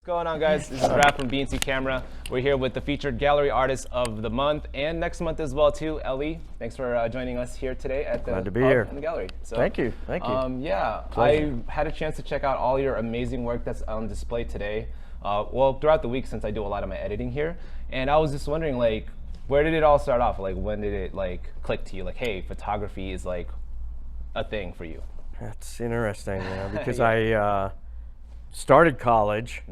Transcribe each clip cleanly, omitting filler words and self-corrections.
What's going on, guys? This is Raph from BNC Camera. We're here with the featured gallery artist of the month and next month as well too, Ellie. Thanks for joining us here today at the Glad to be here in the gallery. So, thank you. Yeah, Pleasure. I had a chance to check out all your amazing work that's on display today. Well, throughout the week since I do a lot of my editing here, and I was just wondering, like, where did it all start off? Like, when did it like click to you? Like, hey, photography is like a thing for you. That's interesting, because Yeah. I started college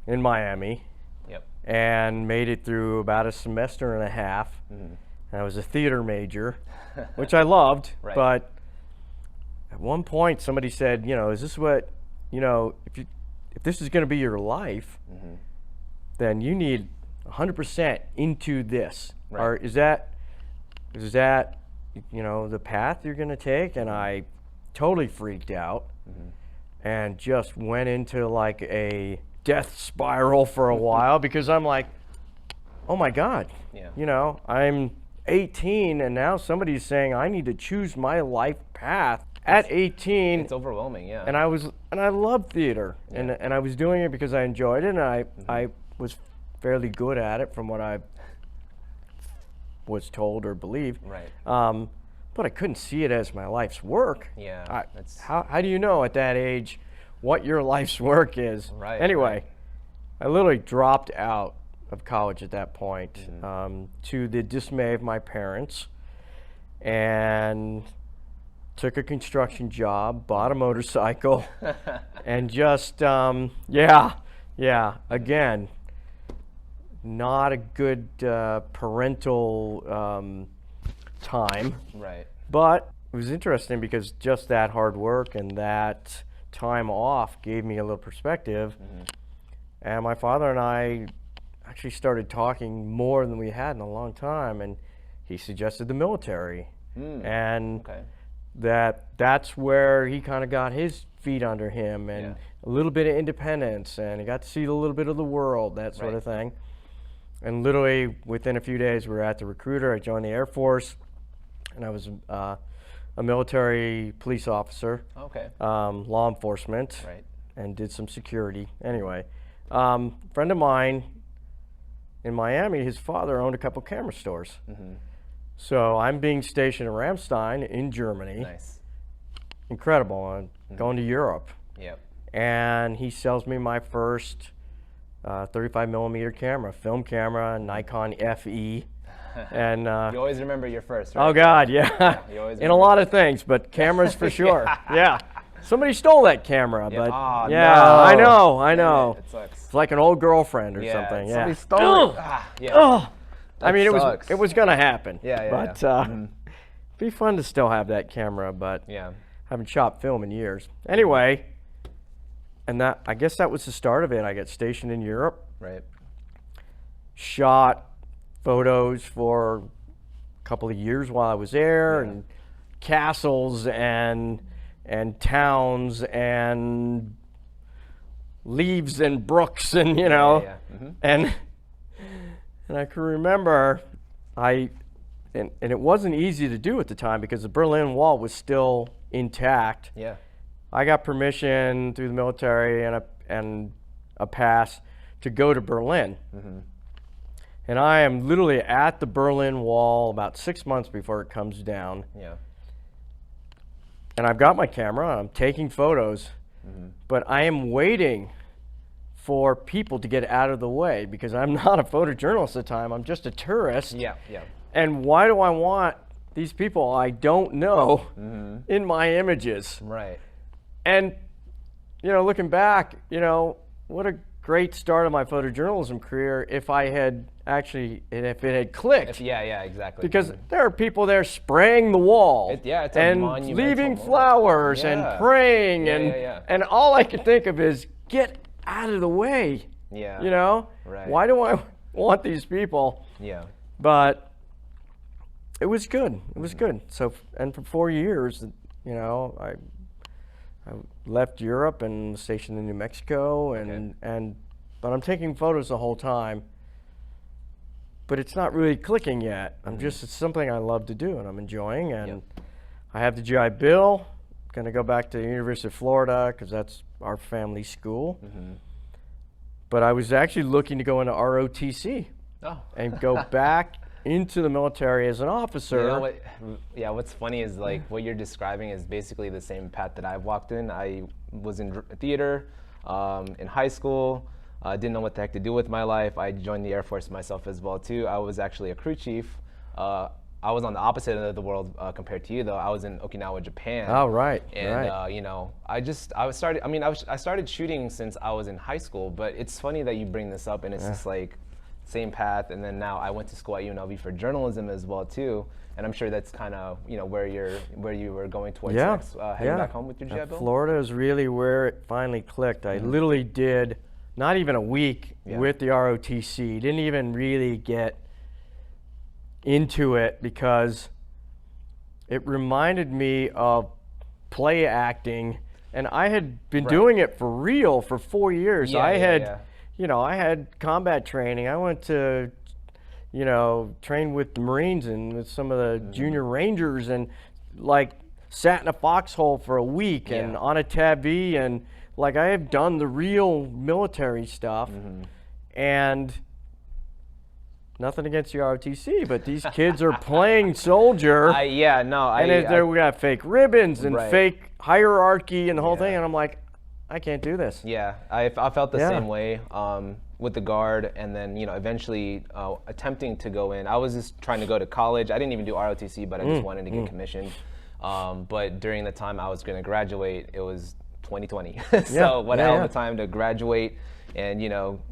in Miami Yep. and made it through about a semester and a half. And I was a theater major, which I loved, Right. but at one point somebody said, is this what, if this is going to be your life, then you need 100% into this. Right. Or is that the path you're going to take? And I totally freaked out and just went into like a death spiral for a while because I'm like, oh my God, Yeah. I'm 18 and now somebody's saying I need to choose my life path at 18. It's overwhelming, yeah. And I loved theater, and I was doing it because I enjoyed it, and I was fairly good at it from what I was told or believed. Right. But I couldn't see it as my life's work. Yeah. How do you know at that age what your life's work is? Right. Anyway, I literally dropped out of college at that point, to the dismay of my parents, and took a construction job, bought a motorcycle, and just, again, not a good parental time. Right. But it was interesting because just that hard work and that time off gave me a little perspective. And my father and I actually started talking more than we had in a long time, and he suggested the military. And Okay. that's where he kind of got his feet under him, and Yeah. a little bit of independence, and he got to see a little bit of the world, that sort Right. of thing. And literally within a few days we were at the recruiter. I joined the Air Force, and I was a military police officer, Okay. law enforcement, Right. and did some security. Anyway, friend of mine in Miami, his father owned a couple camera stores. So I'm being stationed in Ramstein in Germany. Nice. Incredible. I'm going to Europe. Yep. And he sells me my first 35 millimeter camera, film camera, Nikon FE. And You always remember your first, right? oh God, yeah. You always In a lot of things, but cameras for sure. Yeah. Somebody stole that camera, Yeah. but Aw, yeah, no. I know. It sucks. It's like an old girlfriend or Yeah, something. Yeah. somebody stole it. Yeah. Oh, I That mean, sucks. it was gonna happen. Yeah, But yeah. it'd be fun to still have that camera, but Yeah. haven't shot film in years. Anyway, and I guess that was the start of it. I got stationed in Europe, Right. shot photos for a couple of years while I was there, and castles and towns and leaves and brooks, and Yeah. and I can remember and it wasn't easy to do at the time because the Berlin Wall was still intact. Yeah. I got permission through the military and a pass to go to Berlin. And I am literally at the Berlin Wall about 6 months before it comes down. Yeah. And I've got my camera, I'm taking photos, but I am waiting for people to get out of the way because I'm not a photojournalist at the time, I'm just a tourist. Yeah. Yeah. And why do I want these people I don't know in my images? Right. And, looking back, what a great start of my photojournalism career if it had clicked. Yeah. Exactly. Because there are people there spraying the wall, It's a and monumental leaving moment. flowers Yeah. and praying, Yeah. and all I could think of is get out of the way. Yeah. Right. Why do I want these people? Yeah. But it was good. It was good. So, and for 4 years, I left Europe and was stationed in New Mexico, but I'm taking photos the whole time. But it's not really clicking yet. It's something I love to do and I'm enjoying. And I have the GI Bill. Going to go back to the University of Florida because that's our family school. but I was actually looking to go into ROTC and go back into the military as an officer. You know what, yeah, what's funny is like what you're describing is basically the same path that I've walked in. I was in theater in high school. Didn't know what the heck to do with my life. I joined the Air Force myself as well too. I was actually a crew chief. I was on the opposite end of the world compared to you, though. I was in Okinawa, Japan. Oh, right. And you know, I started shooting since I was in high school. But it's funny that you bring this up, and it's just like same path. And then now I went to school at UNLV for journalism as well too. And I'm sure that's kind of where you were going towards next, heading back home with your GI Bill. Florida is really where it finally clicked. I literally did not even a week with the ROTC. Didn't even really get into it because it reminded me of play acting, and I had been doing it for real for 4 years. I had combat training. I went to train with the Marines and with some of the junior Rangers, and like sat in a foxhole for a week and on a tabby, and like I have done the real military stuff. And nothing against the ROTC, but these kids are playing soldier. We got fake ribbons and fake hierarchy and the whole thing, and I'm like, I can't do this. Yeah, I felt the same way with the Guard, and then eventually attempting to go in. I was just trying to go to college. I didn't even do ROTC, but I just wanted to get commissioned. But during the time I was going to graduate, it was 2020. So what a hell of a time to graduate and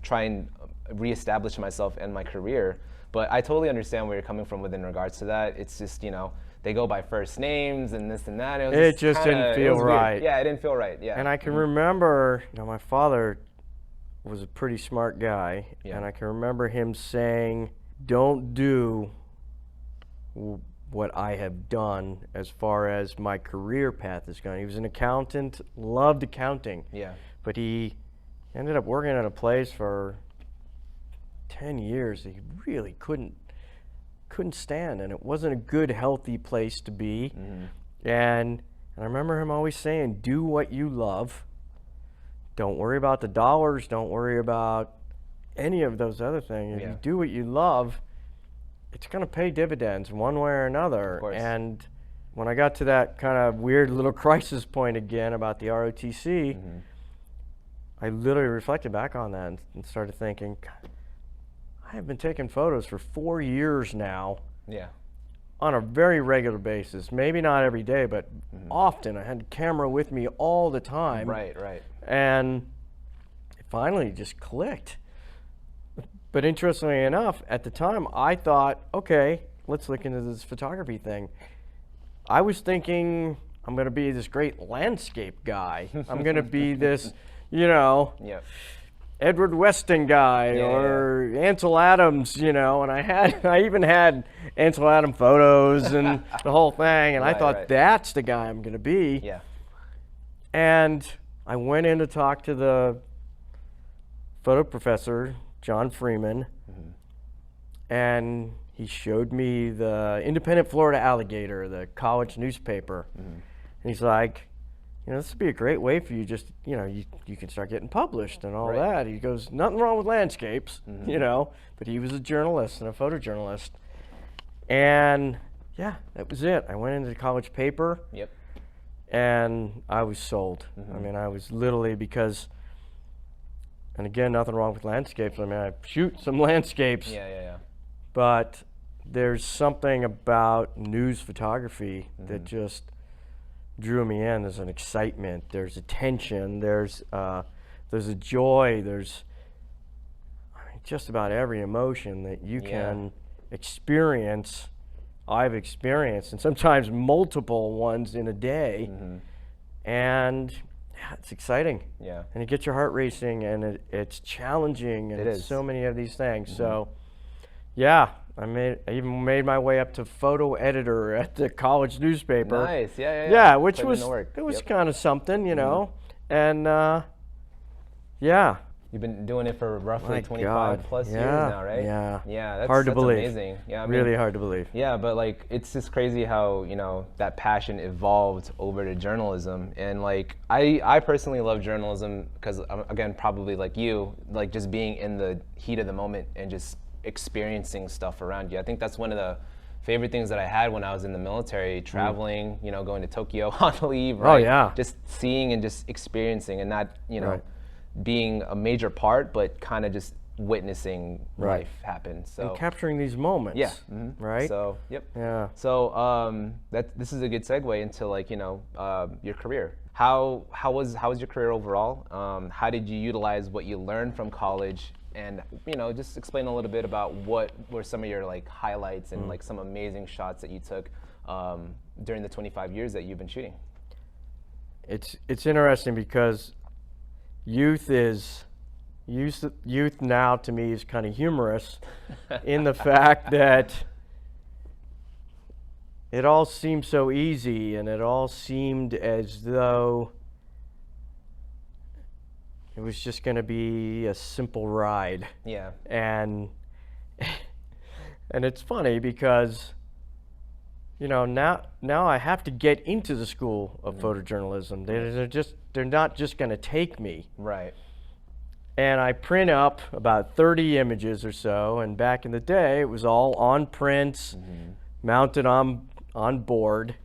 try and reestablish myself and my career. But I totally understand where you're coming from in regards to that. It's just they go by first names and this and that. It just didn't feel right. Yeah, it didn't feel right. Yeah. And I can remember, my father was a pretty smart guy, and I can remember him saying, "Don't do what I have done as far as my career path is going." He was an accountant, loved accounting. Yeah. But he ended up working at a place for 10 years that he really couldn't stand, and it wasn't a good, healthy place to be. And I remember him always saying, do what you love. Don't worry about the dollars. Don't worry about any of those other things. If you do what you love, it's going to pay dividends one way or another. Of course. And when I got to that kind of weird little crisis point again about the ROTC, I literally reflected back on that and started thinking, God, I have been taking photos for 4 years now. Yeah. On a very regular basis. Maybe not every day, but often. I had a camera with me all the time. Right. And it finally just clicked. But interestingly enough, at the time, I thought, okay, let's look into this photography thing. I was thinking, I'm going to be this great landscape guy. I'm going to be this, Edward Weston guy or Ansel Adams, and I even had Ansel Adams photos and the whole thing, and I thought that's the guy I'm going to be. Yeah. And I went in to talk to the photo professor, John Freeman, and he showed me the Independent Florida Alligator, the college newspaper, and he's like, this would be a great way for you just, you can start getting published and all that. He goes, nothing wrong with landscapes, but he was a journalist and a photojournalist. And that was it. I went into the college paper. Yep. And I was sold. I mean, I was literally because, and again, nothing wrong with landscapes. I mean, I shoot some landscapes. Yeah. But there's something about news photography that just drew me in. There's an excitement, there's a tension, there's a joy, there's just about every emotion that you can experience. I've experienced, and sometimes multiple ones in a day, and it's exciting. Yeah. And it gets your heart racing, and it's challenging, and it's so many of these things. So, I even made my way up to photo editor at the college newspaper. Nice, yeah. Which was kind of something, and You've been doing it for roughly My 25 God. plus years Yeah, now, right? yeah. Yeah, that's Hard to believe. amazing. Yeah, I mean, Really hard to believe. yeah, but like it's just crazy how, that passion evolved over to journalism. And like I personally love journalism because again, probably like you, like just being in the heat of the moment and just experiencing stuff around you. I think that's one of the favorite things that I had when I was in the military, traveling, going to Tokyo on leave, right? Oh, yeah. Just seeing and just experiencing and not, Right. being a major part, but kind of just witnessing Right. life happen. So And capturing these moments. yeah, Right? So yep. Yeah. So this is a good segue into like your career. How was your career overall? How did you utilize what you learned from college? And just explain a little bit about what were some of your like highlights and like some amazing shots that you took during the 25 years that you've been shooting. It's interesting because youth now to me is kind of humorous in the fact that it all seemed so easy and it all seemed as though it was just going to be a simple ride. Yeah. And it's funny because now I have to get into the school of photojournalism. They're not just going to take me. Right. And I print up about 30 images or so, and back in the day it was all on prints, mounted on board.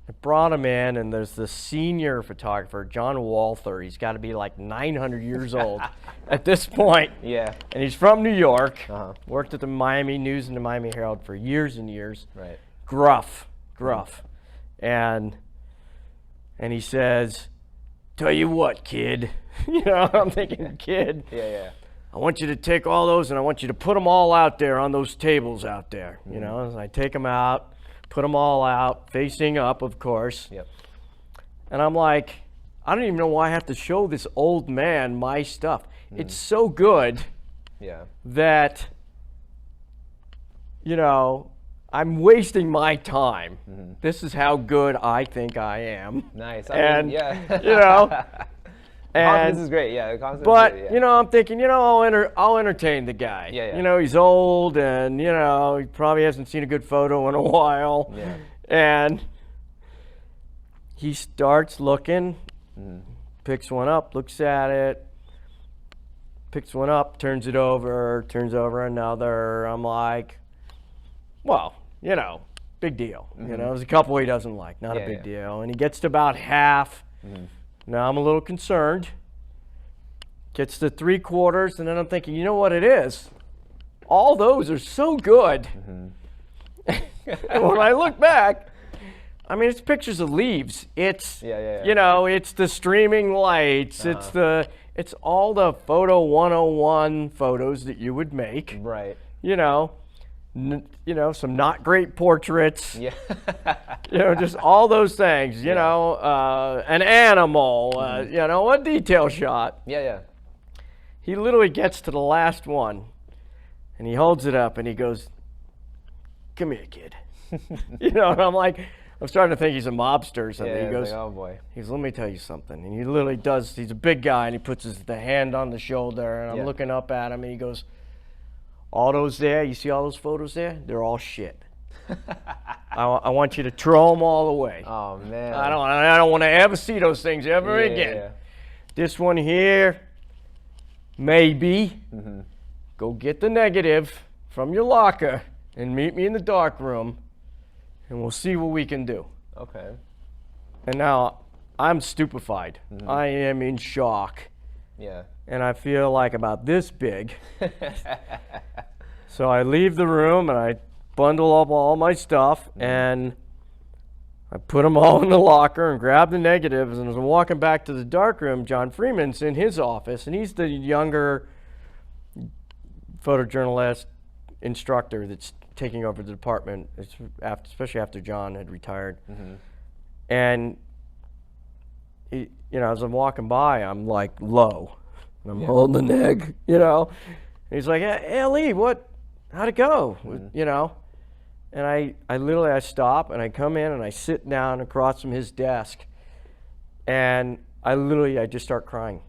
I brought him in, and there's the senior photographer, John Walther. He's got to be like 900 years old at this point. Yeah. And he's from New York. Uh-huh. Worked at the Miami News and the Miami Herald for years and years. Right. Gruff. And he says, "Tell you what, kid." I'm thinking, kid. Yeah. I want you to take all those and I want you to put them all out there on those tables out there. And I take them out, put them all out, facing up, of course. Yep. And I'm like, I don't even know why I have to show this old man my stuff. It's so good Yeah. that, I'm wasting my time. This is how good I think I am. Nice. And, yeah. Confidence and is great. Yeah. Confidence But is great, yeah. I'm thinking, I'll entertain the guy. Yeah. He's old, and he probably hasn't seen a good photo in a while. Yeah. And he starts looking, picks one up, looks at it, picks one up, turns over another. I'm like, well, big deal. There's a couple he doesn't like, not a big deal. And he gets to about half. Now I'm a little concerned. Gets to 3/4, and then I'm thinking, you know what it is? All those are so good. And when I look back, it's pictures of leaves. It's it's the streaming lights. It's all the photo 101 photos that you would make. Right. Some not great portraits. Yeah. Just all those things. An animal. A detail shot. Yeah. He literally gets to the last one, and he holds it up, and he goes, "Come here, kid." And I'm starting to think he's a mobster or something. Yeah, he goes, like, oh boy. "Let me tell you something." And he literally does. He's a big guy, and he puts the hand on the shoulder, and I'm looking up at him, and he goes, "All those there, you see all those photos there? They're all shit. I want you to throw them all away. Oh man. I don't want to ever see those things ever again. Yeah. This one here, maybe. Go get the negative from your locker and meet me in the dark room, and we'll see what we can do." Okay. And now I'm stupefied. I am in shock. Yeah. And I feel like about this big. So I leave the room and I bundle up all my stuff and I put them all in the locker and grab the negatives. And as I'm walking back to the dark room, John Freeman's in his office, and he's the younger photojournalist instructor that's taking over the department, especially after John had retired. And he, as I'm walking by, I'm like low. And I'm holding the neg, And he's like, "Hey, Lee, how'd it go?" And I literally stop and I come in and I sit down across from his desk, and I just start crying.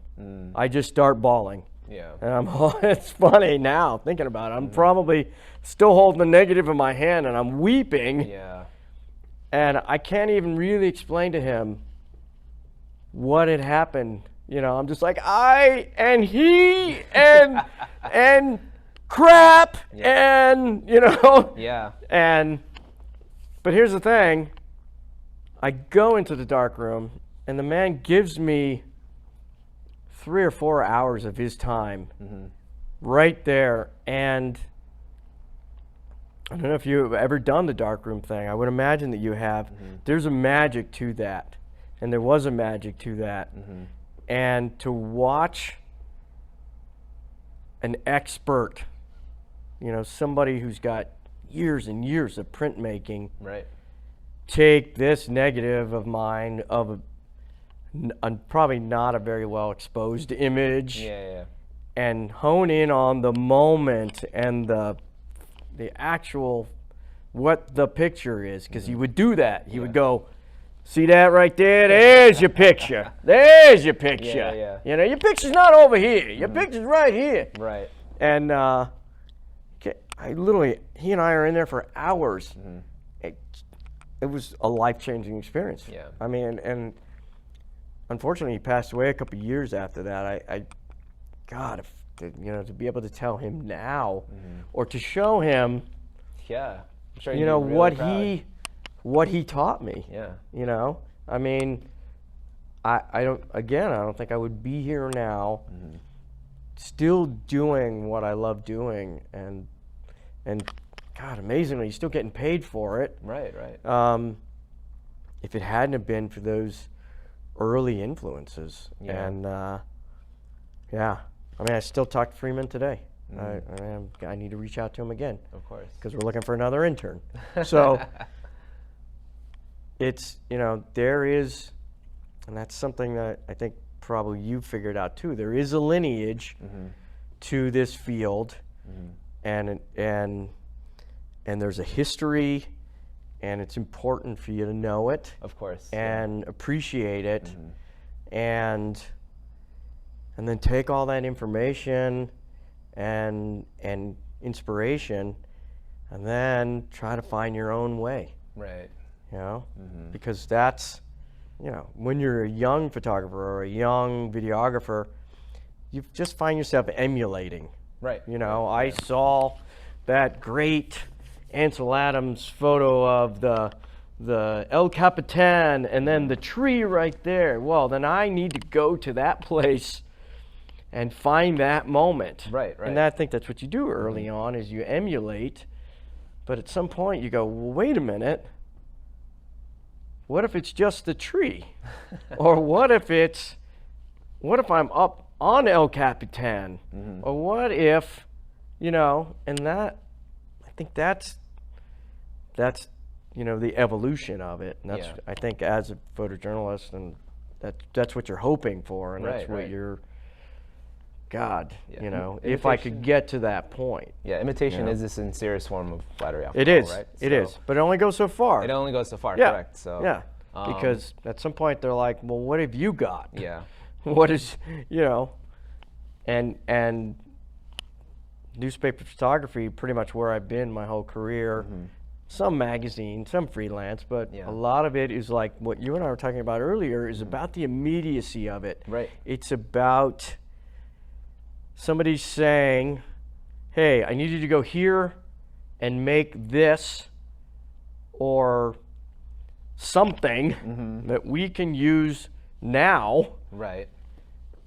I just start bawling. Yeah. And it's funny now thinking about it. I'm probably still holding the negative in my hand and I'm weeping. Yeah. And I can't even really explain to him what had happened. You know, I'm just like, and he and crap and, you know. Yeah. But here's the thing. I go into the dark room and the man gives me 3 or 4 hours of his time right there. And I don't know if you've ever done the darkroom thing. I would imagine that you have. There's a magic to that. And there was a magic to that. And to watch an expert, you know, somebody who's got years and years of printmaking, Right. take this negative of mine of probably not a very well exposed image Yeah. and hone in on the moment and the actual what the picture is, because he would do that. He would go, see that right there? There's your picture. There's your picture. Yeah. You know, your picture's not over here. Your picture's right here. Right. And I literally, he and I are in there for hours. It was a life-changing experience. Yeah. I mean, and unfortunately, he passed away a couple of years after that. God, you know, to be able to tell him now, or to show him, Yeah. I'm sure you you'd know, be really what he taught me. Yeah. You know, I mean, I don't think I would be here now, still doing what I love doing, and God, amazingly, he's still getting paid for it. Right. If it hadn't have been for those early influences, Yeah. and I mean, I still talk to Freeman today. I need to reach out to him again. Of course. Because we're looking for another intern. So it's, you know, there is, and that's something that I think probably you figured out too. There is a lineage to this field, and there's a history, and it's important for you to know it. Of course. And appreciate it, and then take all that information and inspiration, and then try to find your own way. Right. You know, because that's, you know, when you're a young photographer or a young videographer, you just find yourself emulating. Right. You know, I saw that great Ansel Adams photo of the El Capitan and then the tree right there. Well, then I need to go to that place and find that moment. Right. And I think that's what you do early on, is you emulate. But at some point you go, well, wait a minute. What if it's just the tree? Or what if I'm up on El Capitan? Or what if, you know, and that, I think that's you know, the evolution of it. And that's, I think, as a photojournalist, and that's what you're hoping for, and that's what you're, God, you know, if I could get to that point. Yeah, imitation is the sincerest form of flattery. It is, right? it is, but it only goes so far. It only goes so far, correct. So because at some point they're like, well, what have you got? Yeah. What is, you know, and newspaper photography, pretty much where I've been my whole career. Some magazine, some freelance, but a lot of it is like what you and I were talking about earlier, is about the immediacy of it. Right. It's about somebody saying, hey, I need you to go here and make this or something that we can use now. Right.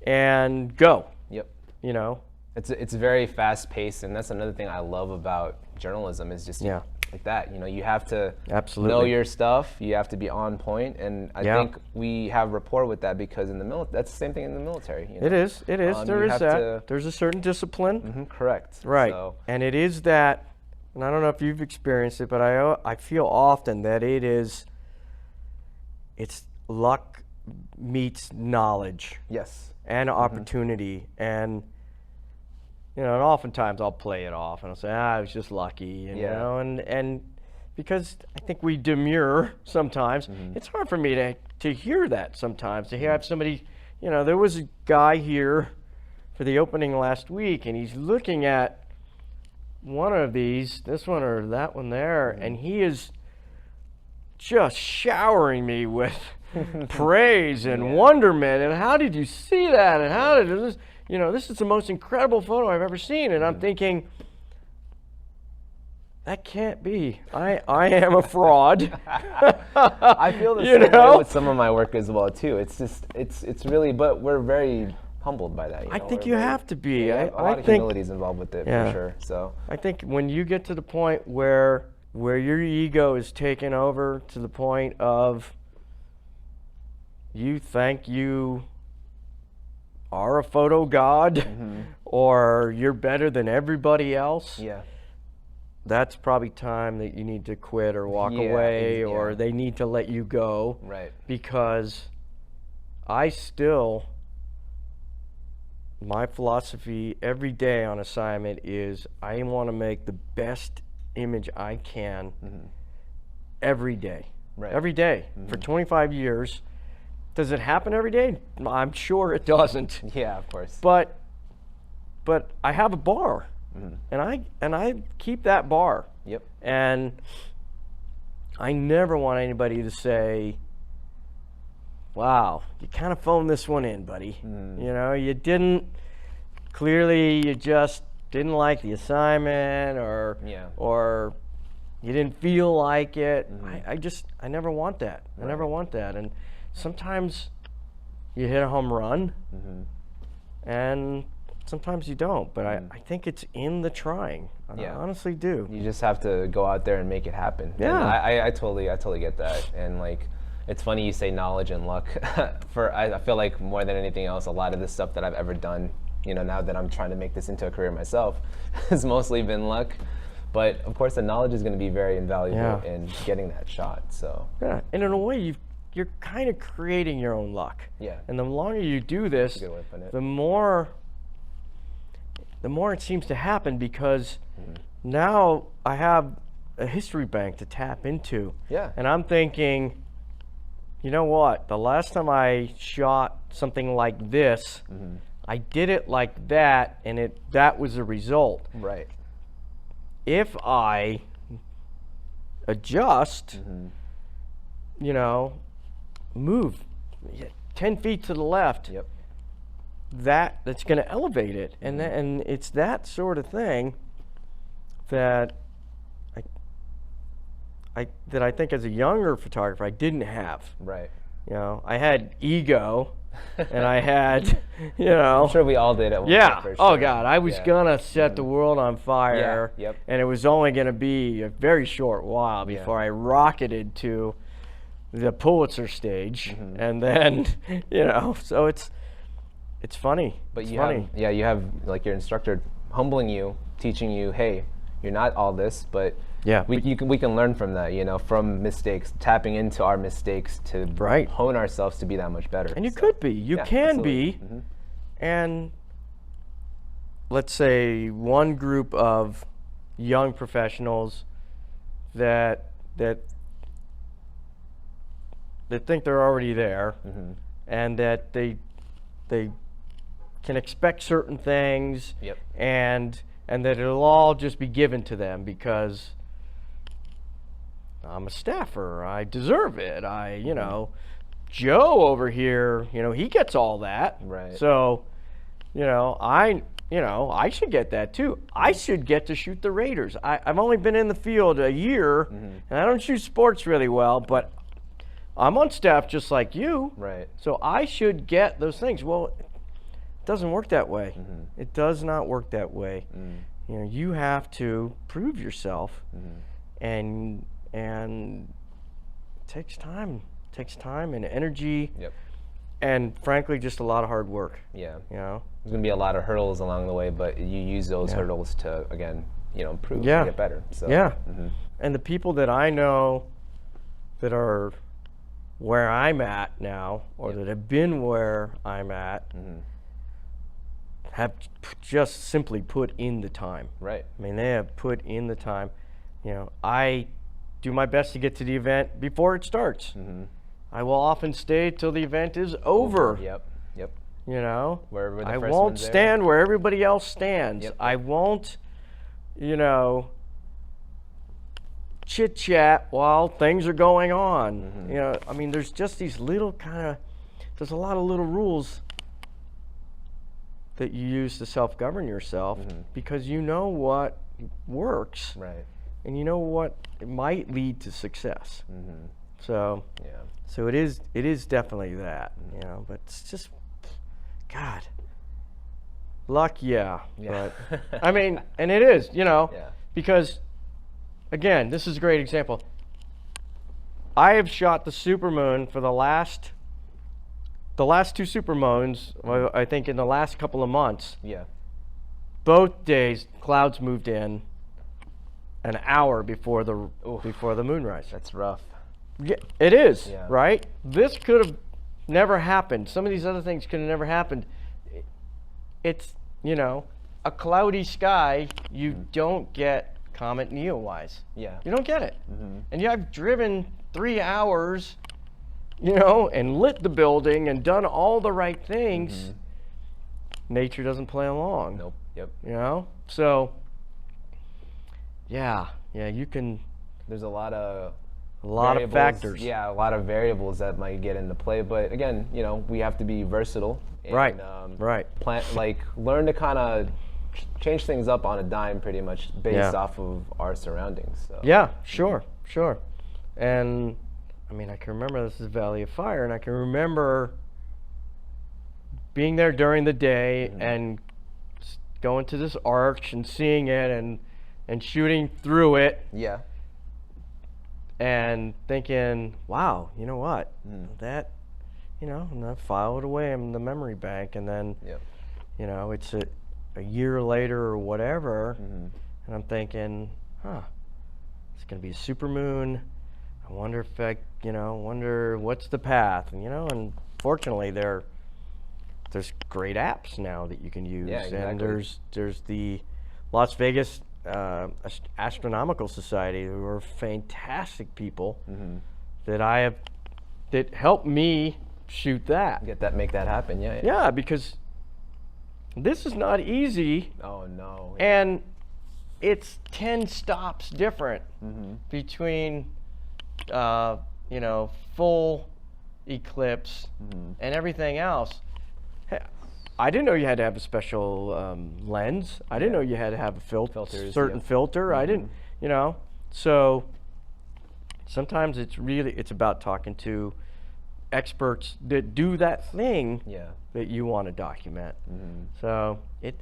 And go. Yep. You know? It's very fast paced, and that's another thing I love about journalism, is just like that. You know, you have to know your stuff. You have to be on point, and I think we have rapport with that, because in the military, that's the same thing in the military. You know? It is. There is that. There's a certain discipline. Correct. Right. So. And it is that, and I don't know if you've experienced it, but I feel often that it's luck meets knowledge. Yes. And opportunity, and you know, and oftentimes I'll play it off and I'll say, I was just lucky, and, you know, and because I think we demur sometimes, it's hard for me to hear that sometimes, to have somebody, you know, there was a guy here for the opening last week, and he's looking at one of these, this one or that one there, and he is just showering me with praise and wonderment. And how did you see that? And how did this? You know, this is the most incredible photo I've ever seen. And I'm thinking, that can't be. I am a fraud. I feel the same way with some of my work as well too. It's just it's really, but we're very humbled by that. I think you have to be. A lot of humility is involved with it for sure. So I think when you get to the point where your ego is taken over to the point of you think you are a photo god, or you're better than everybody else. Yeah. That's probably time that you need to quit or walk away, or they need to let you go. Right. Because my philosophy every day on assignment is I want to make the best image I can every day. Right. Every day for 25 years. Does it happen every day? I'm sure it doesn't. Yeah, of course. But I have a bar, and I keep that bar. Yep. And I never want anybody to say, "Wow, you kind of phoned this one in, buddy. You know, you didn't. Clearly, you just didn't like the assignment, or you didn't feel like it." I never want that. I never want that. And sometimes you hit a home run, and sometimes you don't. But I think it's in the trying. I honestly do. You just have to go out there and make it happen. Yeah. And I totally get that. And like, it's funny you say knowledge and luck. I feel like more than anything else, a lot of the stuff that I've ever done, you know, now that I'm trying to make this into a career myself, has mostly been luck. But of course, the knowledge is going to be very invaluable in getting that shot. So and in a way, you're kind of creating your own luck. Yeah. And the longer you do this, Good way of putting it. the more it seems to happen, because now I have a history bank to tap into. Yeah. And I'm thinking, you know what? The last time I shot something like this, I did it like that, and that was the result. Right. If I adjust, you know, move 10 feet to the left, Yep. that's going to elevate it. And it's that sort of thing that I think as a younger photographer I didn't have. Right. You know, I had ego, and I had, you know. I'm sure we all did at one point, for sure. Oh God, I was gonna set the world on fire. Yep. And it was only gonna be a very short while before I rocketed to the Pulitzer stage, and then, you know, so it's funny. But it's you funny. you have like your instructor humbling you, teaching you, hey, you're not all this, but we can learn from that, you know, from mistakes, tapping into our mistakes to hone ourselves to be that much better. And you could be, you can absolutely. be, and let's say one group of young professionals that think they're already there, and that they can expect certain things, and that it'll all just be given to them because I'm a staffer, I deserve it. You know, Joe over here, you know, he gets all that. Right. So, you know, I should get that too. I should get to shoot the Raiders. I've only been in the field a year, and I don't shoot sports really well, but I'm on staff just like you. Right. So I should get those things. Well, it doesn't work that way. It does not work that way. You know, you have to prove yourself, and it takes time. It takes time and energy, and frankly, just a lot of hard work. Yeah. You know, there's gonna be a lot of hurdles along the way, but you use those hurdles to, again, you know, improve and get better. So and the people that I know that are where I'm at now, or that have been where I'm at, have just simply put in the time. Right. I mean, they have put in the time. You know, I do my best to get to the event before it starts. I will often stay till the event is over. Yep. You know, Wherever the I first won't one's there. stand where everybody else stands. Yep. I won't, you know, chit chat while things are going on. You know, I mean, there's just these little there's a lot of little rules that you use to self-govern yourself because you know what works Right. and you know what might lead to success. So, Yeah. so it is definitely that, you know, but it's just, God, luck, yeah. But, I mean, and it is, you know, Yeah. because, again, this is a great example. I have shot the supermoon for the last two supermoons, I think in the last couple of months. Yeah. Both days, clouds moved in an hour before the moonrise. That's rough. Yeah, it is, Yeah. right? This could have never happened. Some of these other things could have never happened. It's, you know, a cloudy sky, you don't get comet neowise. Yeah. You don't get it. And yeah, I've driven 3 hours, you know, and lit the building and done all the right things. Nature doesn't play along. Nope. Yep. You know? So, yeah, you can, There's a lot of variables, factors. Yeah, a lot of variables that might get into play. But again, you know, we have to be versatile. And, Right. Right. Learn to kind of change things up on a dime, pretty much based off of our surroundings. So. Yeah, sure. And I mean, I can remember this is Valley of Fire, and I can remember being there during the day and going to this arch and seeing it and shooting through it Yeah. and thinking, wow, you know what? That, you know, and I filed it away in the memory bank, and then, you know, it's a year later or whatever, and I'm thinking, it's going to be a supermoon. I wonder if wonder what's the path, and, you know, and fortunately there's great apps now that you can use, and there's the Las Vegas Astronomical Society, who are fantastic people that helped me shoot that. Make that happen. Yeah. Yeah, because this is not easy. Oh no. And it's 10 stops different between, you know, full eclipse and everything else. Hey, I didn't know you had to have a special lens. I didn't know you had to have a certain filter. I didn't, you know. So sometimes it's about talking to experts that do that thing that you want to document. So it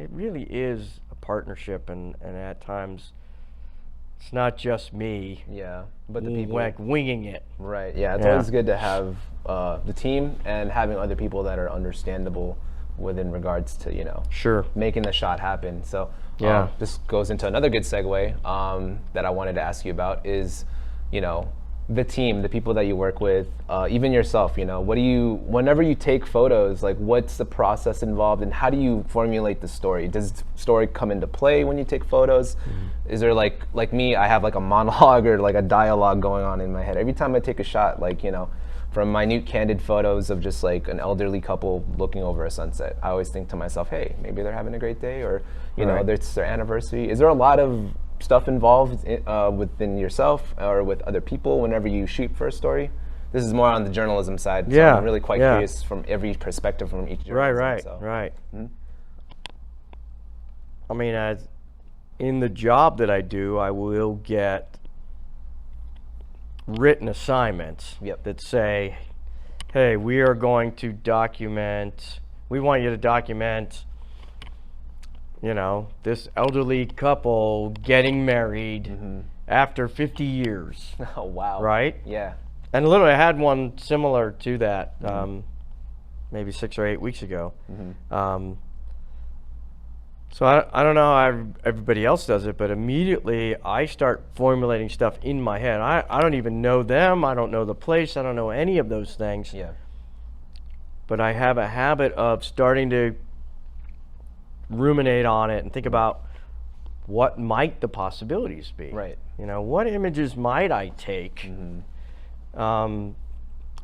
really is a partnership, and at times it's not just me. Yeah, but the people like winging it. Right. Yeah, it's always good to have the team and having other people that are understandable within regards to, you know, making the shot happen. So this goes into another good segue that I wanted to ask you about is, you know, the team, the people that you work with, even yourself, you know, whenever you take photos, like what's the process involved and how do you formulate the story? Does story come into play when you take photos? Is there like me, I have like a monologue or like a dialogue going on in my head every time I take a shot, like, you know, from minute candid photos of just like an elderly couple looking over a sunset. I always think to myself, hey, maybe they're having a great day, or, you know, it's their anniversary. Is there a lot of stuff involved within yourself or with other people whenever you shoot for a story? This is more on the journalism side, so I'm really quite curious from every perspective from each journalism. Right. I mean, in the job that I do, I will get written assignments that say, hey, we are going to document, we want you to document, you know, this elderly couple getting married after 50 years. Oh, wow. Right? Yeah. And literally I had one similar to that maybe 6 or 8 weeks ago. So I don't know how everybody else does it, but immediately I start formulating stuff in my head. I don't even know them. I don't know the place. I don't know any of those things. Yeah. But I have a habit of starting to ruminate on it and think about what might the possibilities be. Right. You know, what images might I take?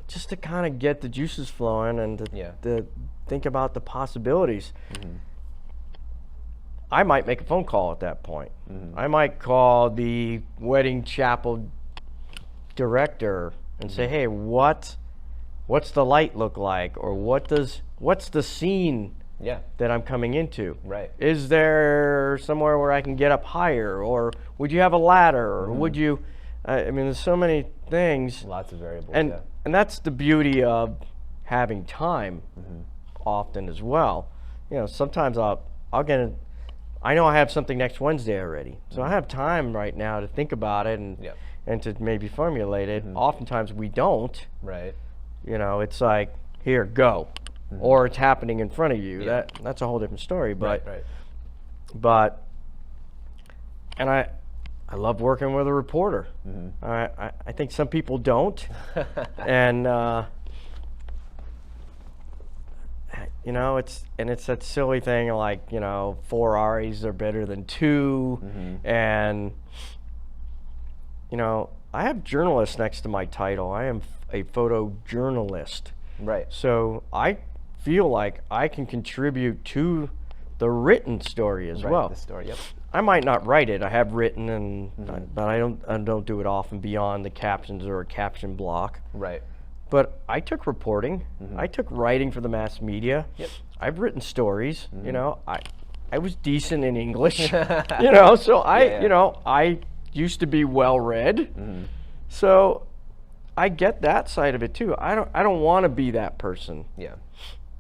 just to kind of get the juices flowing and to think about the possibilities. I might make a phone call at that point. I might call the wedding chapel director and say, hey, what's the light look like, or what's the scene that I'm coming into? Right. Is there somewhere where I can get up higher, or would you have a ladder, or would you? I mean, there's so many things. Lots of variables. And that's the beauty of having time, often as well. You know, sometimes I'll get it. I know I have something next Wednesday already, so I have time right now to think about it and to maybe formulate it. Oftentimes we don't. Right. You know, it's like, here, go, or it's happening in front of you. That's a whole different story. But but and I love working with a reporter. I think some people don't, and you know, it's that silly thing like, you know, 4 R's are better than 2, and you know, I have journalist next to my title. I am a photojournalist. Right. So I feel like I can contribute to the written story as well. The story. Yep. I might not write it. I have written, and but I don't do it often beyond the captions or a caption block. Right. But I took reporting. I took writing for the mass media. Yep. I've written stories. You know, I was decent in English. You know, so you know, I used to be well read. So I get that side of it too. I don't want to be that person. Yeah.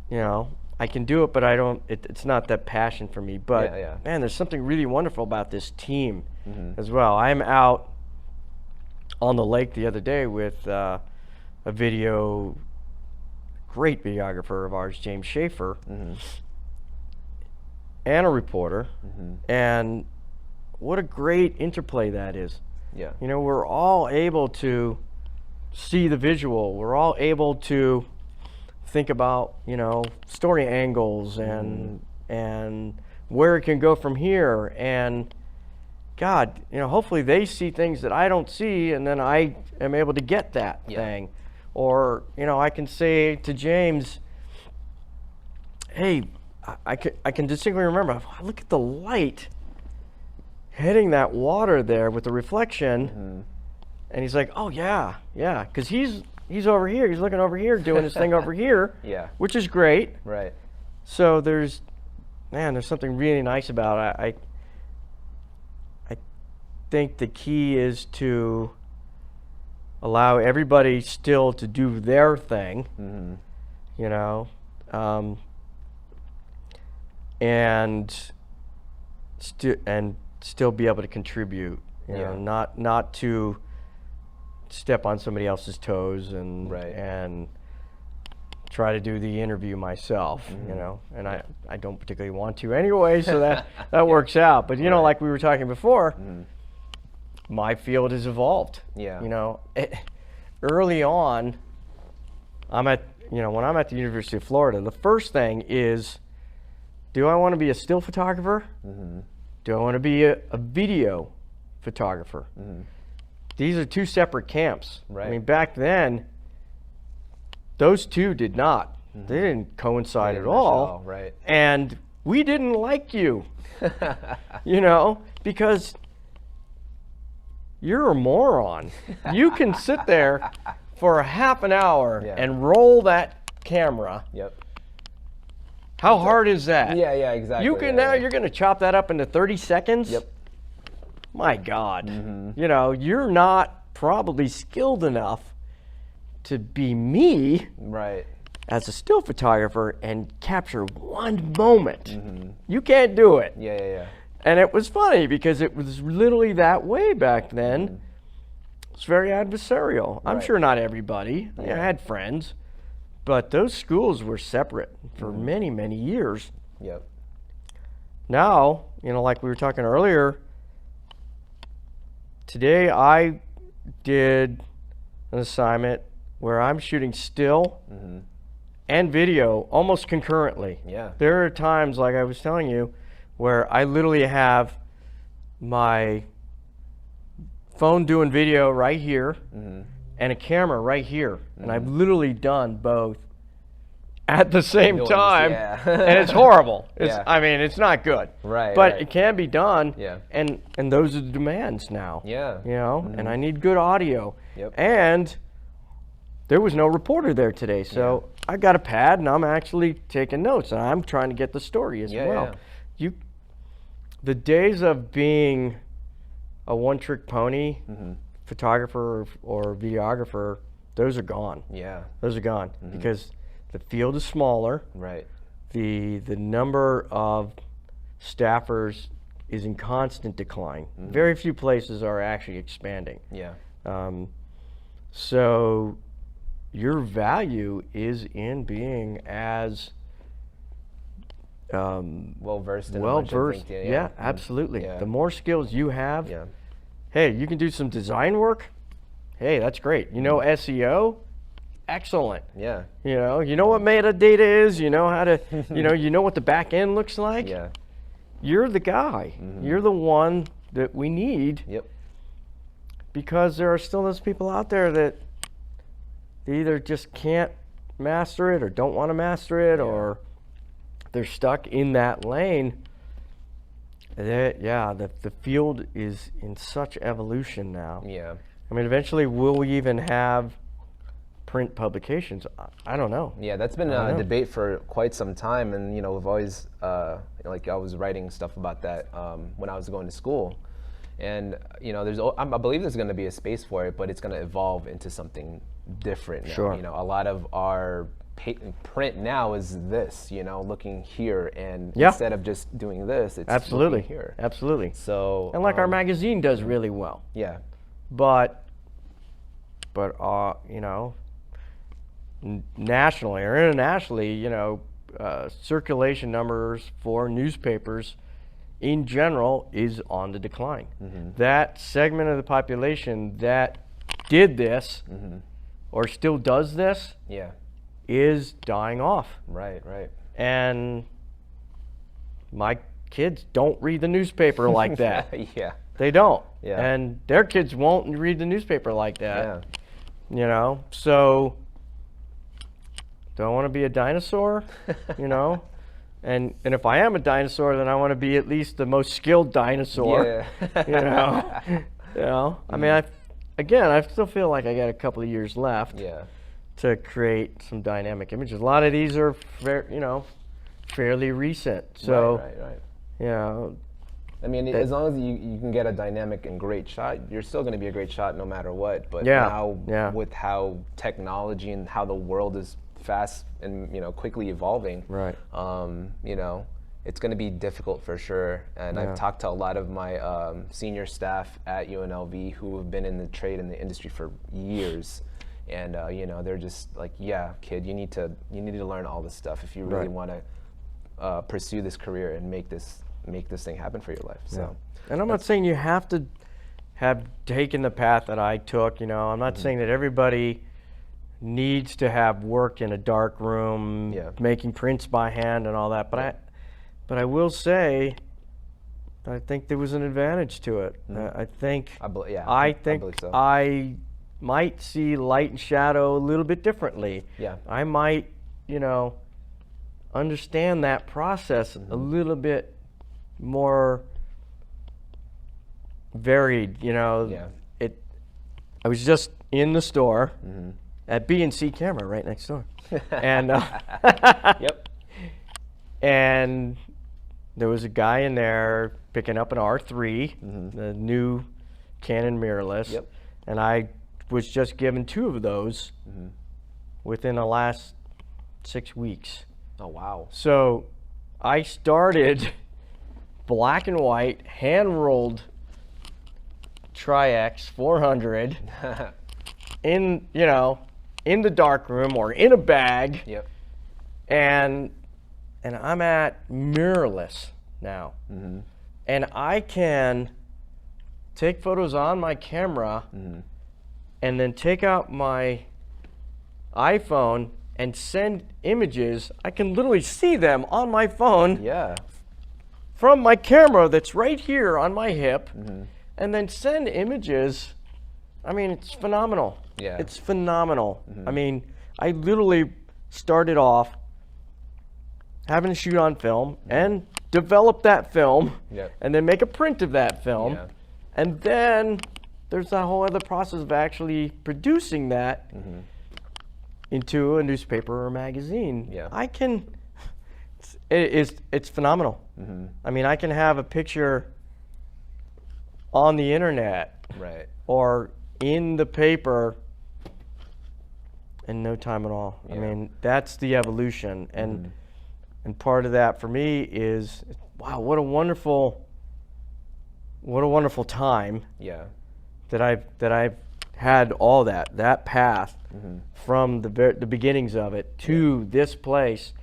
You know, I can do it, but I don't. It's not that passion for me. But man, there's something really wonderful about this team as well. I'm out on the lake the other day with a great videographer of ours, James Schaefer, and a reporter, and what a great interplay that is. Yeah. You know, we're all able to see the visual. We're all able to think about, you know, story angles and where it can go from here. And God, you know, hopefully they see things that I don't see, and then I am able to get that thing. Or, you know, I can say to James, hey, I can distinctly remember, look at the light hitting that water there with the reflection. And he's like, oh yeah, because he's over here, he's looking over here, doing his thing over here, which is great. Right. So there's something really nice about it. I think the key is to allow everybody still to do their thing, you know, and still be able to contribute, you know, not to step on somebody else's toes and try to do the interview myself, you know, and I don't particularly want to anyway, so that works out. But you know, like we were talking before, my field has evolved. You know, early on, when I'm at the University of Florida, the first thing is, do I want to be a still photographer? Do I want to be a video photographer? These are two separate camps. I mean, back then, those two did not. They didn't coincide at all. Right. And we didn't like you, you know, because you're a moron. You can sit there for a half an hour and roll that camera. How hard is that? Yeah, exactly. You can you're going to chop that up into 30 seconds? My God. You know, you're not probably skilled enough to be me as a still photographer and capture one moment. You can't do it. And it was funny because it was literally that way back then. It's very adversarial. I'm sure not everybody. I had friends, but those schools were separate for many, many years. Now, you know, like we were talking earlier, today I did an assignment where I'm shooting still and video almost concurrently. There are times, like I was telling you, where I literally have my phone doing video right here, and a camera right here. And I've literally done both at the same time, and it's horrible. I mean, it's not good. Right. But it can be done. Yeah. And those are the demands now. Yeah. You know, and I need good audio. Yep. And there was no reporter there today, so I got a pad and I'm actually taking notes, and I'm trying to get the story as well. The days of being a one-trick pony, photographer or videographer, those are gone. Yeah. Those are gone because the field is smaller. Right. The number of staffers is in constant decline. Very few places are actually expanding. Yeah. So your value is in being as well versed in yeah, absolutely. Yeah. The more skills you have, Yeah. hey, you can do some design work. Hey, that's great. You know SEO, excellent. Yeah. You know what metadata is. You know how to, you know what the back end looks like. Yeah. You're the guy. You're the one that we need. Yep. Because there are still those people out there that they either just can't master it or don't want to master it, or they're stuck in that lane. The field is in such evolution now. Yeah. I mean, eventually, will we even have print publications? I don't know. Yeah, that's been a debate for quite some time, and we've always like I was writing stuff about that when I was going to school, and I believe there's going to be a space for it, but it's going to evolve into something different now. Sure. A lot of our print now is this, looking here, and instead of just doing this, it's looking here. Absolutely. So And like our magazine does really well. Yeah. But nationally or internationally, circulation numbers for newspapers in general is on the decline. That segment of the population that did this or still does this is dying off. Right. And my kids don't read the newspaper like that. Yeah. They don't. Yeah. And their kids won't read the newspaper like that. So do I want to be a dinosaur? And if I am a dinosaur, then I want to be at least the most skilled dinosaur. Yeah. I mean, I still feel like I got a couple of years left to create some dynamic images. A lot of these are fairly recent. So right. I mean, as long as you can get a dynamic and great shot, you're still going to be a great shot no matter what. But now, with how technology and how the world is fast and quickly evolving, it's going to be difficult for sure. And I've talked to a lot of my senior staff at UNLV who have been in the trade and the industry for years, and they're just like, yeah, kid, you need to learn all this stuff if you really want to pursue this career and make this thing happen for your life. So, and I'm not saying you have to have taken the path that I took. I'm not saying that everybody needs to have worked in a dark room, making prints by hand and all that. But I will say, I think there was an advantage to it. I think so. I might see light and shadow a little bit differently. Yeah. I might, understand that process a little bit more varied. I was just in the store at B&C Camera right next door, and and there was a guy in there picking up an R3, the new Canon mirrorless, and I was just given 2 of those within the last 6 weeks. Oh wow! So I started black and white, hand-rolled Tri-X 400 in the dark room or in a bag. And I'm at mirrorless now. And I can take photos on my camera and then take out my iPhone and send images. I can literally see them on my phone from my camera that's right here on my hip, and then send images. I mean, it's phenomenal. Yeah. It's phenomenal. I mean, I literally started off having to shoot on film and develop that film Yep. and then make a print of that film. Yeah. And then there's that whole other process of actually producing that into a newspaper or magazine. Yeah. I can, it's phenomenal. I mean, I can have a picture on the internet Right. or in the paper in no time at all. I mean, that's the evolution. And part of that for me is, wow, what a wonderful time Yeah. that I've had all that path from the beginnings of it to this place.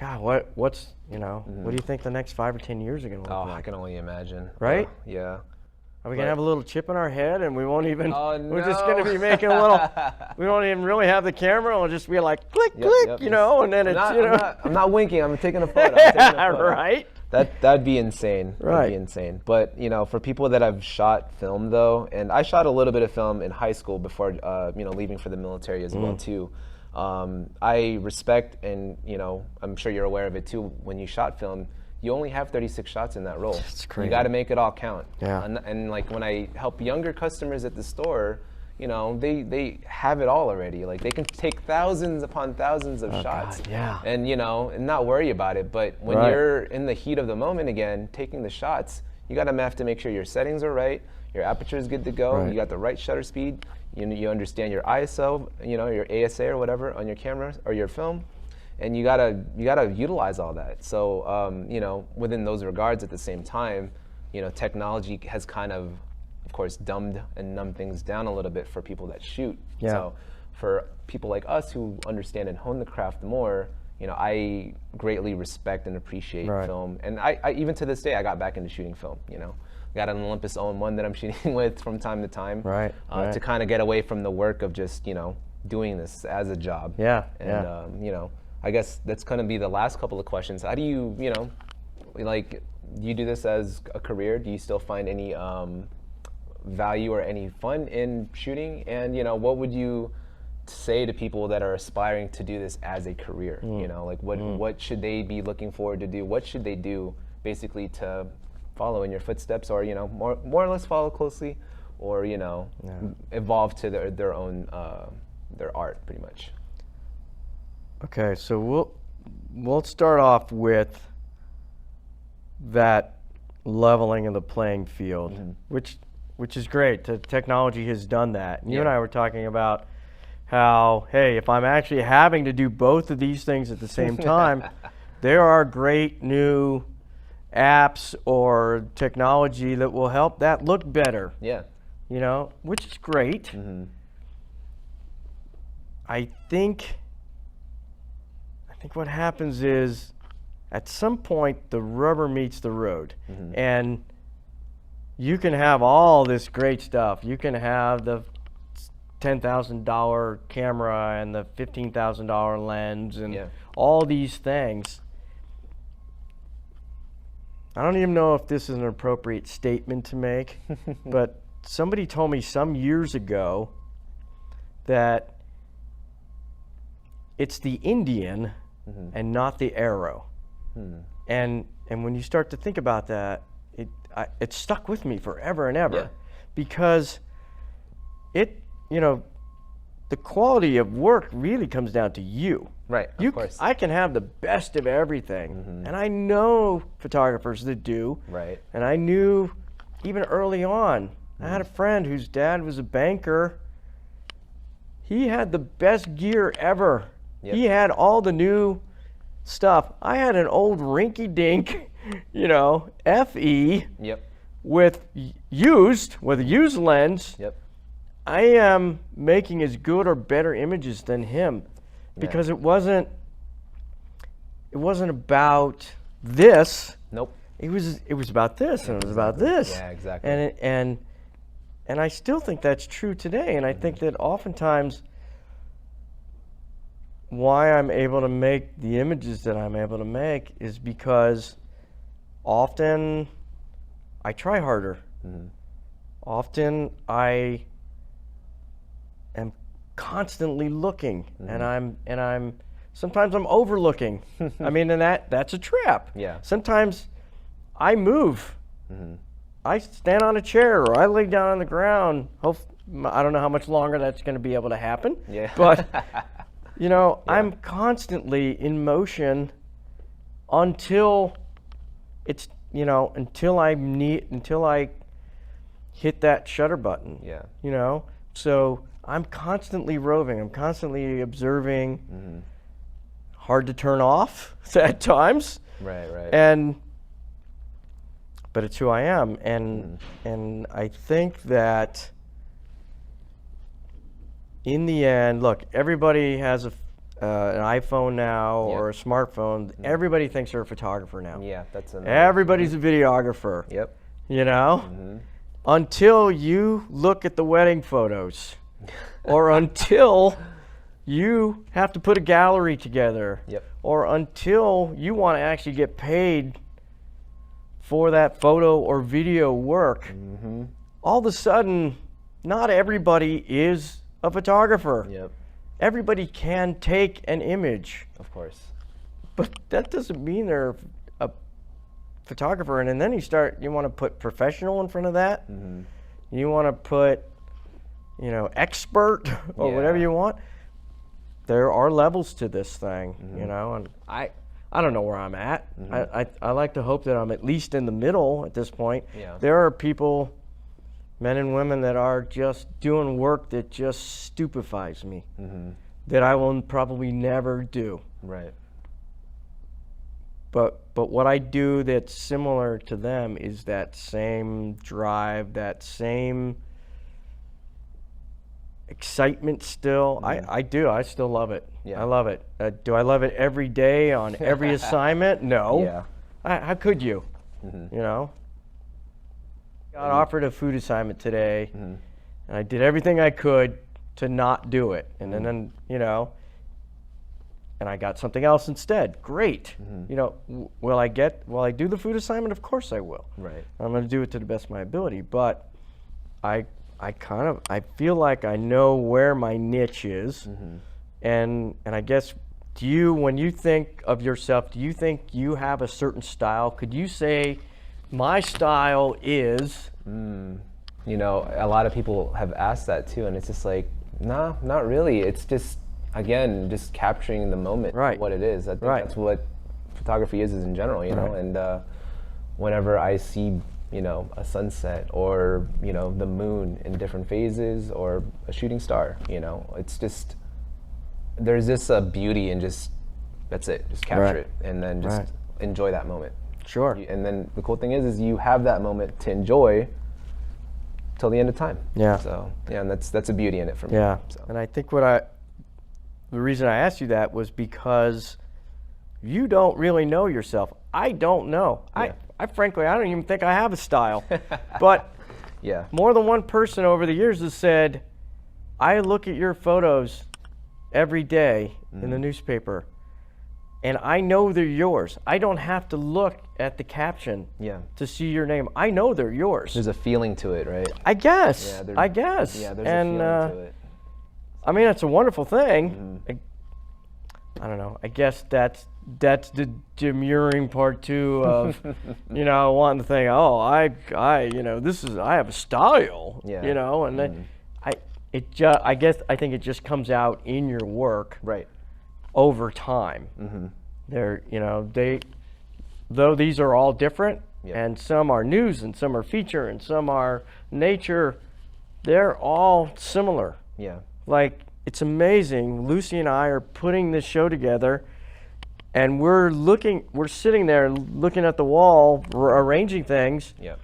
God, what's what do you think the next 5 or 10 years are going to look Oh, like? I can only imagine. Right? Yeah. Are we going to have a little chip in our head and we won't even, Oh, we're just no. going to be making a little, we won't even really have the camera, it'll just be like click, Yep, click, yep. and then it's, I'm not winking. I'm taking a photo. I'm taking a photo. right? That'd be insane. Right. That'd be insane. But for people that have shot film though, and I shot a little bit of film in high school before leaving for the military as well too. I respect, and I'm sure you're aware of it too. When you shot film, you only have 36 shots in that roll. That's crazy. You got to make it all count. Yeah. And like when I help younger customers at the store, they have it all already. Like they can take thousands upon thousands of shots. God, yeah. And and not worry about it. But when Right. you're in the heat of the moment again, taking the shots, you gotta have to make sure your settings are right, your aperture is good to go, Right. you got the right shutter speed, you understand your ISO, your ASA or whatever on your camera or your film, and you gotta utilize all that. So within those regards, at the same time, technology has kind of course, dumbed and numbed things down a little bit for people that shoot. Yeah. So for people like us who understand and hone the craft more, I greatly respect and appreciate Right. film. And I even to this day, I got back into shooting film, Got an Olympus OM1 that I'm shooting with from time to time. Right, right. To kind of get away from the work of just, doing this as a job. Yeah, And, I guess that's going to be the last couple of questions. How do you, do you do this as a career? Do you still find any value or any fun in shooting? And what would you say to people that are aspiring to do this as a career? What should they be looking forward to do? What should they do basically to follow in your footsteps, or more or less follow closely, or evolve to their own their art, pretty much? Okay, so we'll start off with that leveling of the playing field, which is great. The technology has done that. And you and I were talking about how, hey, if I'm actually having to do both of these things at the same time, there are great new apps or technology that will help that look better. Yeah. Which is great. I think what happens is, at some point, the rubber meets the road, and you can have all this great stuff. You can have the $10,000 camera and the $15,000 lens and all these things. I don't even know if this is an appropriate statement to make, but somebody told me some years ago that it's the Indian and not the arrow. And when you start to think about that, it stuck with me forever and ever, because the quality of work really comes down to you. Right, of course. I can have the best of everything, and I know photographers that do. Right. And I knew even early on, I had a friend whose dad was a banker. He had the best gear ever. He had all the new stuff. I had an old rinky-dink, FE with a used lens. I am making as good or better images than him, because it wasn't about this. Nope. It was about this, and it was about this. Yeah, exactly. And I still think that's true today. And I think that oftentimes why I'm able to make the images that I'm able to make is because often I try harder. Often I am constantly looking, and I'm sometimes I'm overlooking. I mean, and that's a trap. Yeah. Sometimes I move. I stand on a chair or I lay down on the ground. I don't know how much longer that's going to be able to happen. Yeah. But you know, I'm constantly in motion until it's, you know, until I hit that shutter button. Yeah. You know, so I'm constantly roving. I'm constantly observing. Hard to turn off at times. Right. But it's who I am, and I think that in the end, look, everybody has an iPhone now or a smartphone. Everybody thinks they're a photographer now. Yeah, that's everybody's a videographer. Yep. You know, until you look at the wedding photos, or until you have to put a gallery together, or until you want to actually get paid for that photo or video work, all of a sudden, not everybody is a photographer. Yep. Everybody can take an image. Of course. But that doesn't mean they're a photographer. And then you want to put professional in front of that. You want to put, you know, expert or whatever you want. There are levels to this thing, you know, and I don't know where I'm at. I like to hope that I'm at least in the middle at this point. Yeah. There are people, men and women, that are just doing work that just stupefies me, that I will probably never do. Right. But what I do that's similar to them is that same drive, that same excitement still. I do. I still love it. Yeah. I love it. Do I love it every day on every assignment? No. Yeah. How could you? You know? Got offered a food assignment today, and I did everything I could to not do it. And then, you know, and I got something else instead. Great. You know, will I do the food assignment? Of course I will. Right. I'm going to do it to the best of my ability, but I feel like I know where my niche is, and I guess, when you think of yourself, do you think you have a certain style? Could you say, my style is? You know, a lot of people have asked that too, and it's just like, nah, not really. It's just, again, just capturing the moment, what it is. I think that's what photography is in general, you know, and whenever I see, you know, a sunset or, you know, the moon in different phases or a shooting star, you know, it's just, there's this beauty in just, that's it, just capture it and then just enjoy that moment. Sure. And then the cool thing is you have that moment to enjoy till the end of time. Yeah. So, yeah, and that's a beauty in it for me. Yeah. So. And I think the reason I asked you that was because you don't really know yourself. I don't know. Yeah. I frankly, I don't even think I have a style. But more than one person over the years has said, I look at your photos every day in the newspaper, and I know they're yours. I don't have to look at the caption to see your name. I know they're yours. There's a feeling to it, right? I guess. Yeah, I guess. Yeah, there's a feeling to it. I mean, it's a wonderful thing. I don't know. I guess that's the demurring part too of, you know, wanting to think, oh, I have a style, you know, and then I think it just comes out in your work, over time. They're, you know, though these are all different, and some are news and some are feature and some are nature, they're all similar. Yeah. Like, it's amazing. Lucy and I are putting this show together, and we're sitting there looking at the wall, arranging things. Yeah.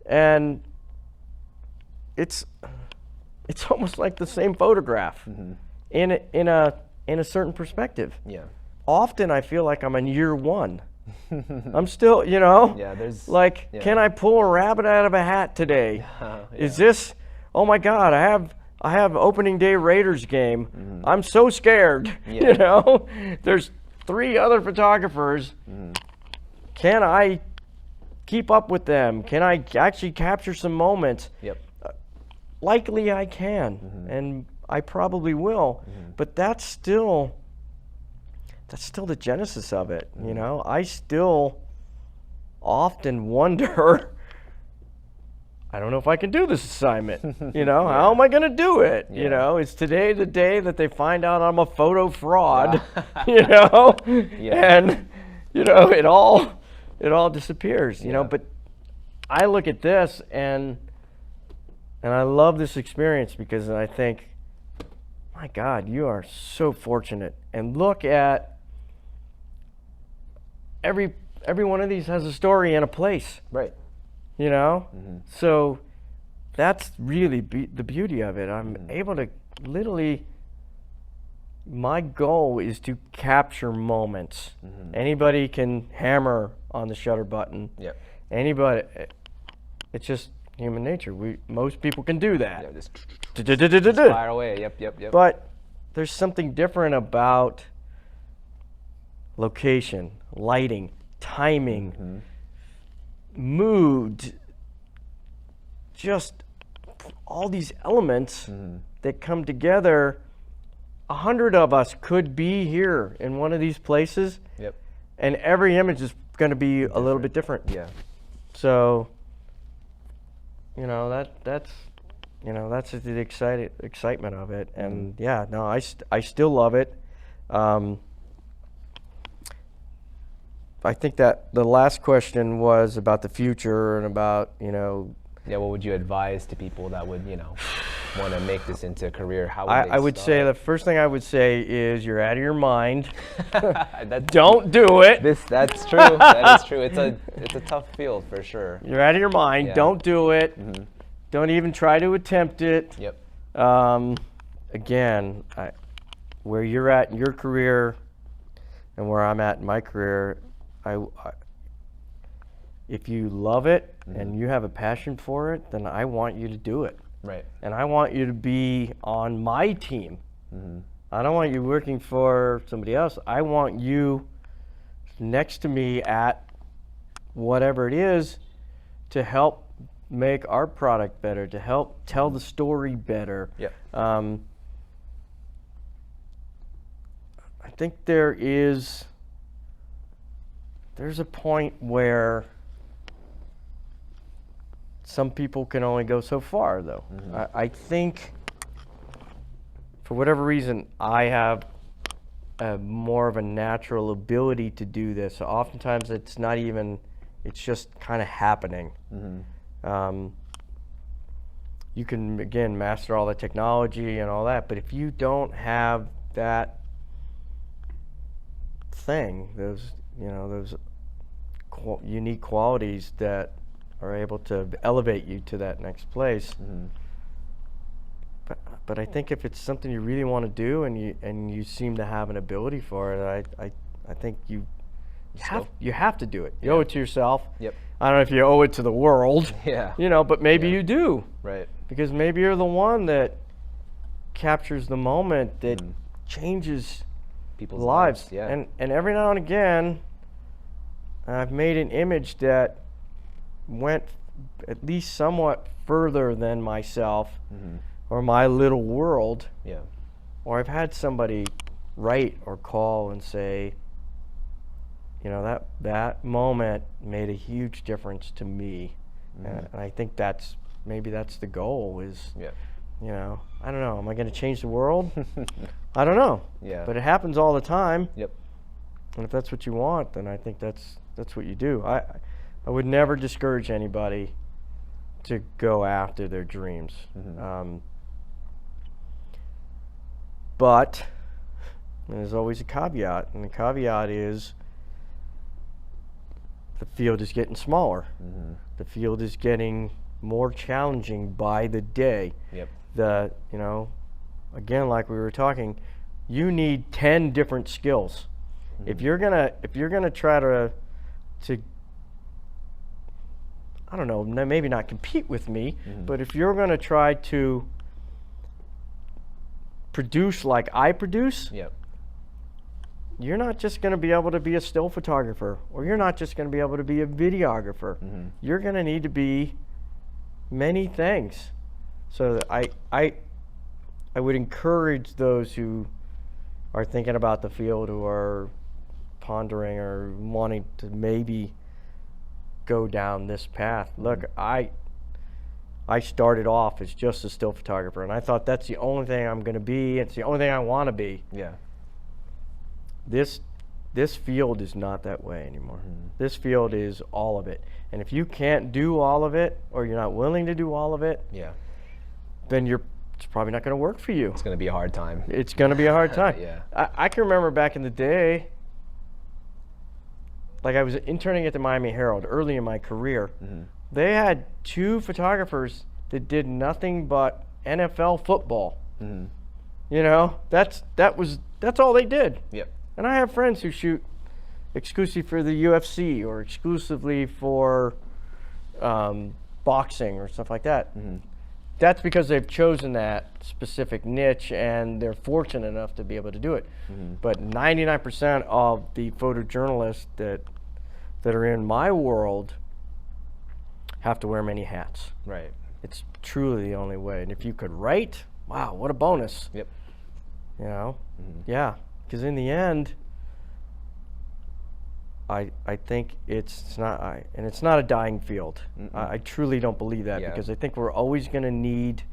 And it's almost like the same photograph in a certain perspective. Yeah. Often I feel like I'm in year one. I'm still, you know, can I pull a rabbit out of a hat today? Is this, oh my God, I have opening day Raiders game. I'm so scared. You know, there's 3 other photographers. Can I keep up with them? Can I actually capture some moments? Yep. Likely I can. And I probably will. But that's still the genesis of it. You know, I still often wonder, I don't know if I can do this assignment. You know, how am I going to do it? You know, is today the day that they find out I'm a photo fraud? You know, and you know, it all disappears. You know, but I look at this and I love this experience because I think, my God, you are so fortunate. And look at every one of these has a story and a place. Right. You know? So that's really the beauty of it. I'm able to literally, my goal is to capture moments. Anybody can hammer on the shutter button. Yep. Anybody, it's just human nature. Most people can do that. Yeah, just fire away. Yep. But there's something different about location, lighting, timing, mood, just all these elements that come together. 100 of us could be here in one of these places, and every image is going to be a little bit different. Yeah. So, you know, that's the excitement of it. And yeah, no, I still love it. I think that the last question was about the future and about, you know. Yeah, what would you advise to people that would, you know, want to make this into a career? How would I they would start? say the first thing I would say is you're out of your mind. Don't do it. That's true. That is true. It's a tough field for sure. You're out of your mind. Yeah. Don't do it. Don't even try to attempt it. Yep. Again, where you're at in your career and where I'm at in my career, if you love it and you have a passion for it, then I want you to do it. Right. And I want you to be on my team. I don't want you working for somebody else. I want you next to me at whatever it is to help make our product better, to help tell the story better. Yep. I think there's a point where some people can only go so far, though. I think, for whatever reason, I have more of a natural ability to do this. So oftentimes it's not even, it's just kind of happening. You can, again, master all the technology and all that, but if you don't have that thing, those unique qualities that are able to elevate you to that next place. But I think if it's something you really want to do and you seem to have an ability for it, I think you have to do it. You owe it to yourself. Yep. I don't know if you owe it to the world. Yeah. You know, but maybe you do. Right. Because maybe you're the one that captures the moment that changes People's lives. Yeah. And every now and again, I've made an image that went at least somewhat further than myself or my little world. Yeah. Or I've had somebody write or call and say, you know, that moment made a huge difference to me. And I think maybe that's the goal is, you know, I don't know, am I going to change the world? I don't know. Yeah. But it happens all the time. Yep. And if that's what you want, then I think that's what you do. I would never discourage anybody to go after their dreams. But there's always a caveat, and the caveat is the field is getting smaller. The field is getting more challenging by the day. Yep. You know, again, like we were talking, you need 10 different skills. If you're gonna try to I don't know, maybe not compete with me, but if you're gonna try to produce like I produce, you're not just gonna be able to be a still photographer, or you're not just gonna be able to be a videographer. You're gonna need to be many things. So would encourage those who are thinking about the field, who are pondering or wanting to maybe go down this path. Look, I started off as just a still photographer, and I thought that's the only thing I'm going to be. It's the only thing I want to be. Yeah. This field is not that way anymore. This field is all of it. And if you can't do all of it, or you're not willing to do all of it, Yeah. then it's probably not going to work for you. It's going to be a hard time. It's going to be a hard time. Yeah. I can remember back in the day, like I was interning at the Miami Herald early in my career. They had 2 photographers that did nothing but NFL football. You know, that's all they did. Yep. And I have friends who shoot exclusively for the UFC or exclusively for boxing or stuff like that. That's because they've chosen that specific niche and they're fortunate enough to be able to do it. But 99% of the photojournalists that are in my world have to wear many hats. Right. It's truly the only way. And if you could write, wow, what a bonus. Yep. You know? Yeah. Because in the end, I think it's not a dying field. I truly don't believe that, because I think we're always going to need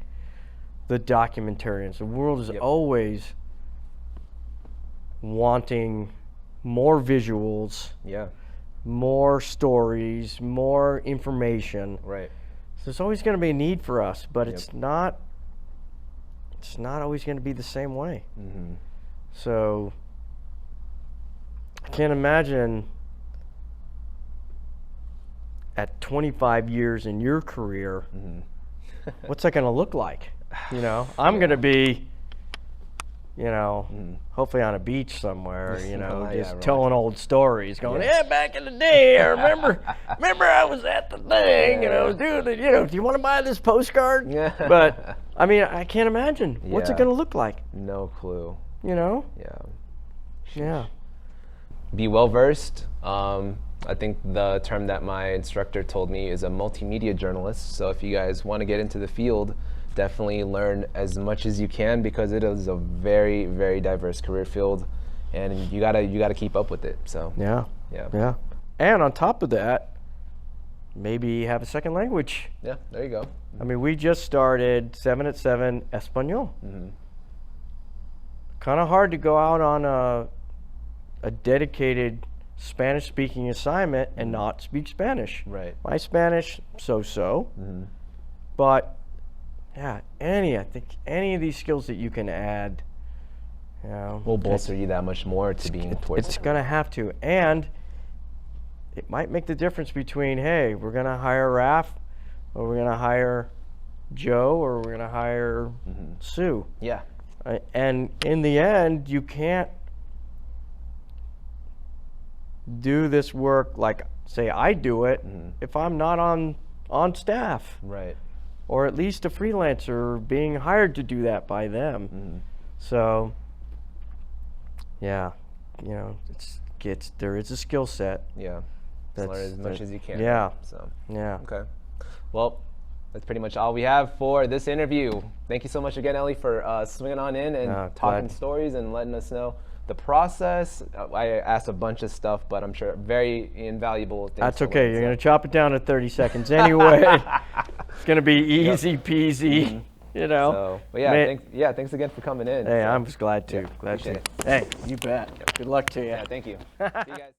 the documentarians. The world is always wanting more visuals, more stories, more information. Right. So there's always going to be a need for us, but it's not always going to be the same way. So I can't imagine at 25 years in your career, what's that going to look like? You know, I'm going to be, you know, hopefully on a beach somewhere, you know, just telling old stories, going, yeah, back in the day, I remember I was at the thing, and I was doing it, you know, do you want to buy this postcard? But, I mean, I can't imagine. What's it going to look like? No clue. You know? Yeah. Be well versed. I think the term that my instructor told me is a multimedia journalist. So if you guys want to get into the field, definitely learn as much as you can, because it is a very, very diverse career field, and you gotta keep up with it. So yeah. And on top of that, maybe have a second language. Yeah, there you go. I mean, we just started 7 at 7 Espanol. Kind of hard to go out on a dedicated Spanish-speaking assignment and not speak Spanish. Right. My Spanish, so-so. But yeah, I think any of these skills that you can add, you know, will bolster you that much more to being towards. It's gonna have to, and it might make the difference between, hey, we're gonna hire Raph, or we're gonna hire Joe, or we're gonna hire Sue. Yeah. And in the end, you can't do this work like, say, I do it if I'm not on staff. Right. Or at least a freelancer being hired to do that by them. So, yeah, you know, there is a skill set. Yeah. Learn as much as you can. Yeah. So. Yeah. Okay. Well, that's pretty much all we have for this interview. Thank you so much again, Ellie, for swinging on in and talking stories and letting us know the process. I asked a bunch of stuff, but I'm sure very invaluable things. That's okay. You're going to chop it down to 30 seconds anyway. It's going to be easy peasy, you know. So, but yeah, thanks again for coming in. Hey, I'm just glad to. Glad to. it. Hey, you bet. Good luck to you. Yeah, thank you. See you guys.